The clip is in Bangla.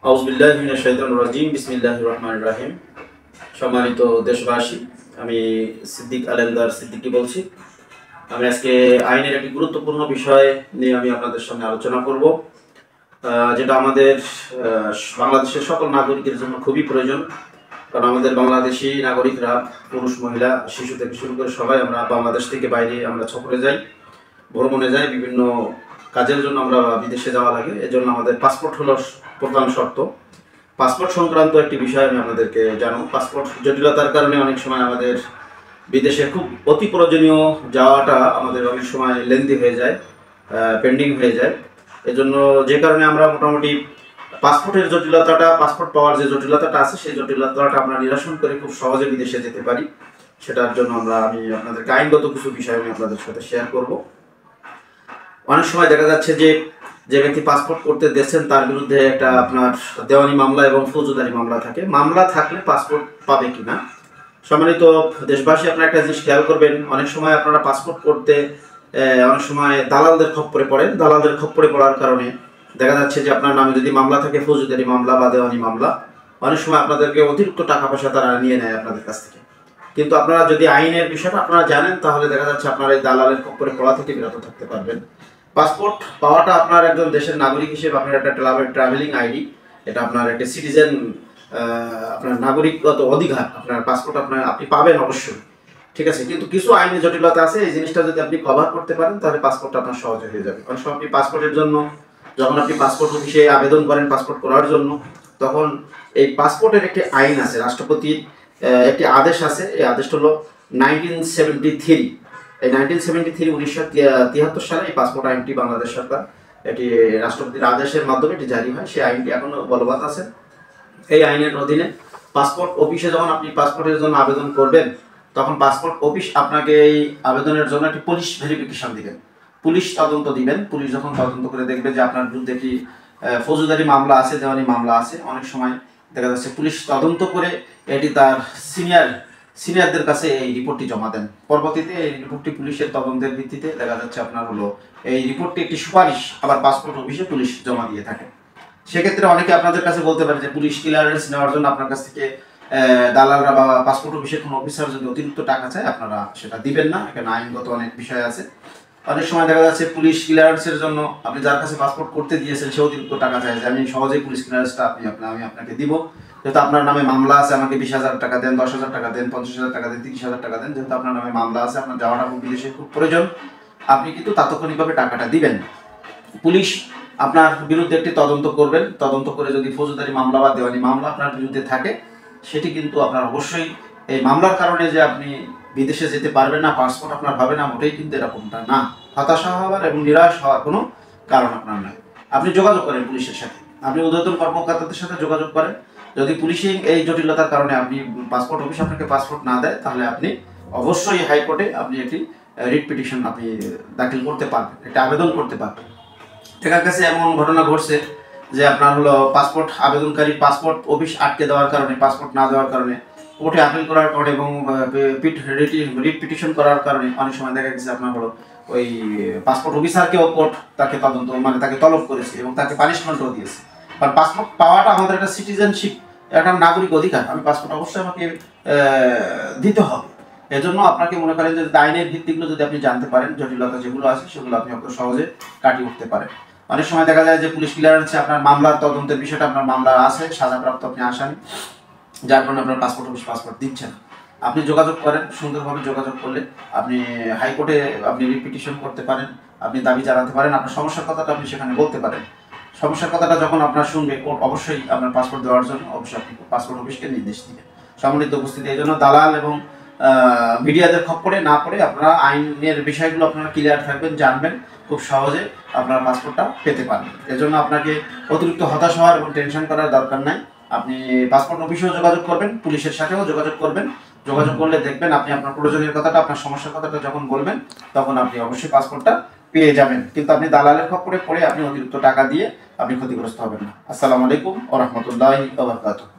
আউযুবিল্লাহি মিনাশ শাইতানির রাজিম বিসমিল্লাহির রহমানির রহিম। সম্মানিত দেশবাসী, আমি সিদ্দিক আলেমদার সিদ্দিকী বলছি। আমি আজকে আইনের একটি গুরুত্বপূর্ণ বিষয় নিয়ে আমি আপনাদের সামনে আলোচনা করব, যেটা আমাদের বাংলাদেশের সকল নাগরিকের জন্য খুবই প্রয়োজন। কারণ আমাদের বাংলাদেশি নাগরিকরা, পুরুষ মহিলা শিশু থেকে শুরু করে সবাই আমরা বাংলাদেশ থেকে বাইরে আমরা সফরে যাই, ভ্রমণে যাই, বিভিন্ন কাজের জন্য আমরা বিদেশে যাওয়া লাগে। এজন্য আমাদের পাসপোর্ট হলো প্রধান শর্ত। পাসপোর্ট সংক্রান্ত একটি বিষয় আমি আপনাদেরকে জানাবো। পাসপোর্ট জটিলতার কারণে অনেক সময় আমাদের বিদেশে খুব অতি প্রয়োজনীয় যাওয়াটা আমাদের অনেক সময় লেন্দি হয়ে যায়, পেন্ডিং হয়ে যায়। এজন্য যে কারণে আমরা মোটামুটি পাসপোর্টের জটিলতাটা, পাসপোর্ট পাওয়ার যে জটিলতাটা আছে সেই জটিলতাটা আমরা নিরসন করে খুব সহজে বিদেশে যেতে পারি। সেটার জন্য আমি আপনাদেরকে আইনগত কিছু বিষয় আমি আপনাদের সাথে শেয়ার করব। অনেক সময় দেখা যাচ্ছে যে ব্যক্তি পাসপোর্ট করতে দিয়েছেন তার বিরুদ্ধে একটা আপনার দেওয়ানি মামলা এবং ফৌজদারি মামলা থাকে। মামলা থাকলে পাসপোর্ট পাবে কিনা, সম্মানিত দেশবাসী আপনারা একটা জিনিস খেয়াল করবেন। অনেক সময় আপনারা পাসপোর্ট করতে অনেক সময় দালালদের খপ্পরে পড়েন। দালালদের খপ্পরে পড়ার কারণে দেখা যাচ্ছে যে আপনার নামে যদি মামলা থাকে, ফৌজদারি মামলা বা দেওয়ানি মামলা, অনেক সময় আপনাদেরকে অতিরিক্ত টাকা পয়সা তারা নিয়ে নেয় আপনাদের কাছ থেকে। কিন্তু আপনারা যদি আইনের বিষয়টা আপনারা জানেন, তাহলে দেখা যাচ্ছে আপনারা এই দালালের খপ্পরে পড়া থেকে বিরত থাকতে পারবেন। পাসপোর্ট পাওয়াটা আপনার একজন দেশের নাগরিক হিসেবে আপনার একটা ট্রাভেলিং আইডি, এটা আপনার একটা সিটিজেন, আপনার নাগরিকগত অধিকার। আপনার পাসপোর্ট আপনি পাবেন অবশ্যই, ঠিক আছে। কিন্তু কিছু আইনি জটিলতা আছে, এই জিনিসটা যদি আপনি কভার করতে পারেন তাহলে পাসপোর্টটা আপনার সহজে হয়ে যাবে। অনেক সময় আপনি পাসপোর্টের জন্য যখন আপনি পাসপোর্ট অফিসে আবেদন করেন পাসপোর্ট করার জন্য, তখন এই পাসপোর্টের একটি আইন আছে, রাষ্ট্রপতির একটি আদেশ আছে। এই আদেশটা হলো 1973। এই 1973 সালে এই পাসপোর্ট আইনটি বাংলাদেশ সরকার এটি রাষ্ট্রপতির আদেশের মাধ্যমে এটি জারি হয়। সেই আইনটি এখনো বলবৎ আছে। এই আইনের অধীনে পাসপোর্ট অফিসে যখন আপনি পাসপোর্টের জন্য আবেদন করবেন, তখন পাসপোর্ট অফিস আপনাকে এই আবেদনের জন্য একটি পুলিশ ভেরিফিকেশন দিবেন, পুলিশ তদন্ত দিবেন। পুলিশ যখন তদন্ত করে দেখবে যে আপনার বিরুদ্ধে কি ফৌজদারি মামলা আছে, দেওয়ানি মামলা আছে, অনেক সময় দেখা যাচ্ছে পুলিশ তদন্ত করে এটি তার সিনিয়রদের কাছে এই রিপোর্টটি জমা দেন। পরবর্তীতে এই রিপোর্টটি পুলিশের তদন্তের ভিত্তিতে দেখা যাচ্ছে আপনার হলো এই রিপোর্টটি একটি সুপারিশ আবার পাসপোর্ট অফিসে পুলিশ জমা দিয়ে থাকে। সেক্ষেত্রে অনেকে আপনাদের কাছে বলতে পারে যে পুলিশ ক্লিয়ারেন্স নেওয়ার জন্য আপনার কাছ থেকে দালালরা বা পাসপোর্ট অফিসের কোনো অফিসার যদি অতিরিক্ত টাকা চায়, আপনারা সেটা দিবেন না। এখানে আইনগত অনেক বিষয় আছে। অনেক সময় দেখা যাচ্ছে পুলিশ ক্লিয়ারেন্সের জন্য আপনি যার কাছে পাসপোর্ট করতে দিয়েছেন সে অতিরিক্ত টাকা চায় যে আমি সহজেই পুলিশ ক্লিয়ারেন্সটা আমি আপনাকে দিব, যেহেতু আপনার নামে মামলা আছে, আমাকে 20,000 টাকা দেন, 10,000 টাকা দেন, 50,000 টাকা দেন, 30,000 টাকা দেন। যেহেতু আপনার নামে মামলা আছে, আপনার যাওয়াটা বিদেশে খুব প্রয়োজন, আপনি কিন্তু তাৎক্ষণিকভাবে টাকাটা দিবেন। পুলিশ আপনার বিরুদ্ধে একটি তদন্ত করবেন। তদন্ত করে যদি ফৌজদারি মামলা বা দেওয়ানি মামলা আপনার বিরুদ্ধে থাকে, সেটি কিন্তু আপনার অবশ্যই এই মামলার কারণে যে আপনি বিদেশে যেতে পারবেন না, পাসপোর্ট আপনার হবে না, মোটেই কিন্তু এরকমটা না। হতাশা হওয়ার এবং নিরাশ হওয়ার কোনো কারণ আপনার নয়। আপনি যোগাযোগ করেন পুলিশের সাথে, আপনি ঊর্ধ্বতন কর্মকর্তাদের সাথে যোগাযোগ করেন। যদি পুলিশে এই জটিলতার কারণে আপনি পাসপোর্ট অফিস আপনাকে পাসপোর্ট না দেয়, তাহলে আপনি অবশ্যই হাইকোর্টে আপনি একটি রিট পিটিশন আপনি দাখিল করতে পারবেন, একটা আবেদন করতে পারবেন। এটার কাছে এমন ঘটনা ঘটছে যে আপনার হলো পাসপোর্ট আবেদনকারী পাসপোর্ট অফিস আটকে দেওয়ার কারণে, পাসপোর্ট না দেওয়ার কারণে কোর্টে আপিল করার পরে এবং রিট পিটিশন করার কারণে অনেক সময় দেখা গেছে আপনার হলো ওই পাসপোর্ট অফিসারকেও কোর্ট তাকে তাকে তলব করেছে এবং তাকে পানিশমেন্টও দিয়েছে। কারণ পাসপোর্ট পাওয়াটা আমাদের একটা সিটিজেনশিপ, একটা নাগরিক অধিকার। আমি পাসপোর্ট অবশ্যই আমাকে দিতে হবে। এজন্য আপনাকে মনে করেন যে আইনের ভিত্তিগুলো যদি আপনি জানতে পারেন, জটিলতা যেগুলো আছে সেগুলো আপনি সহজে কাটিয়ে উঠতে পারেন। অনেক সময় দেখা যায় যে পুলিশ ক্লিয়ারেন্সে আপনার মামলার তদন্তের বিষয়টা, আপনার মামলা আছে, সাজাপ্রাপ্ত আপনি আসামি, যার কারণে আপনার পাসপোর্ট অফিস পাসপোর্ট দিচ্ছে না। আপনি যোগাযোগ করেন, সুন্দরভাবে যোগাযোগ করলে আপনি হাইকোর্টে আপনি রিট পিটিশন করতে পারেন, আপনি দাবি জানাতে পারেন, আপনার সমস্যার কথাটা আপনি সেখানে বলতে পারেন। সমস্যার কথাটা যখন আপনার শুনবে কোর্ট, অবশ্যই আপনার পাসপোর্ট দেওয়ার জন্য অবশ্যই আপনি পাসপোর্ট অফিসকে নির্দেশ দিবেন। সম্মিলিত উপস্থিতি, এই জন্য দালাল এবং মিডিয়াদের খপ্পরে না পড়ে আপনারা আইনের বিষয়গুলো আপনারা ক্লিয়ার থাকবেন, জানবেন, খুব সহজে আপনার পাসপোর্টটা পেতে পারবেন। এজন্য আপনাকে অতিরিক্ত হতাশ হওয়ার এবং টেনশন করার দরকার নাই। আপনি পাসপোর্ট অফিসেও যোগাযোগ করবেন, পুলিশের সাথেও যোগাযোগ করবেন। যোগাযোগ করলে দেখবেন আপনি আপনার প্রয়োজনীয় কথাটা, আপনার সমস্যার কথাটা যখন বলবেন, তখন আপনি অবশ্যই পাসপোর্টটা পেয়ে যাবেন। কিন্তু আপনি দালালের খপ্পরে পড়ে আপনি অতিরিক্ত টাকা দিয়ে আপনি ক্ষতিগ্রস্ত হবেন না। আসসালামু আলাইকুম ওয়া রাহমাতুল্লাহি ওয়া বারাকাতুহু।